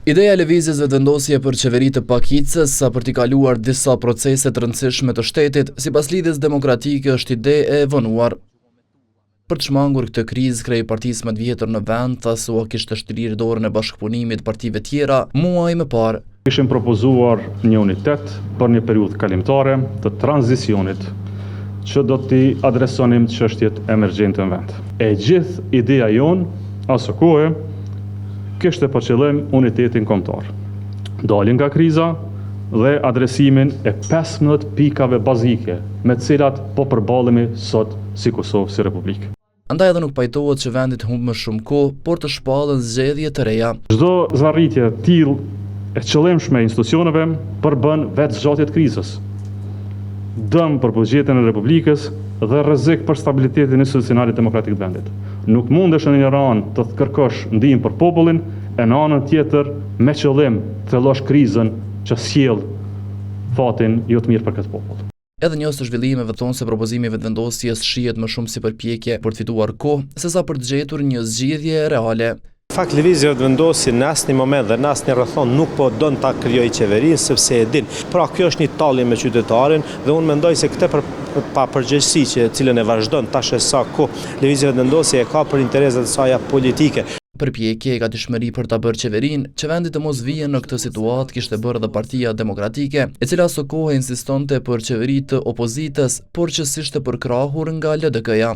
Ideja e lëvizjes vetëvendosje për qeveri të pakicës sa për t'i kaluar disa procese të rëndësishme të shtetit, sipas lidhjes demokratike është ide e vonuar. Për të shmangur këtë krizë, kreu partisë më të vjetër në vend thasua kishte shtrirë dorën e bashkëpunimit partive tjera muaj më parë. Kishim propozuar një unitet për një periudhë kalimtare të tranzicionit që do t'i adresonim çështjet emergjente në vend. E gjithë ideja jonë asë kohë kishte për qëllim unitetin kombëtar. Dalin nga kriza dhe adresimin e 15 pikave bazike me të cilat po përballemi sot si Kosovë, si Republikë. Andaj edhe nuk pajtohet që vendit humb më shumë kohë, por të shpallën zgjedhje të reja. Çdo zvarritje tillë e qëllimshme e institucioneve përbën vetë zgjatje të krizës. Dëm për buxhetin e Republikës dhe rrezik për stabilitetin institucional demokratik të vendit. Nuk mundesh në një anë të kërkosh ndihmë për popullin, e në anën tjetër me qëllim të thellosh krizën që sjell fatin jo të mirë për këtë popull. Edhe njës të zhvillimeve thonë se propozimi vetëvendosjes shihet më shumë si përpjekje për të fituar kohë, sesa për të gjetur një zgjidhje reale. Fakt lëvizja vetëvendosje në asnjë moment dhe në asnjë rrethon nuk po don ta krijojë qeverinë sepse e din. Pra kjo është një tallje me qytetarin dhe unë mendoj se këtë përgjegjësi që cilën e vazhdon tash sa kohë lëvizja vetëvendosje e ka për interesat e saj politike. Përpjekje e gatishmëri për ta bërë qeverinë që vendi të mos vijë në këtë situatë kishte bërë edhe Partia Demokratike, e cila së kohë insistonte për qeveri të opozitës, por që s'ishte përkrahur nga LDK-ja.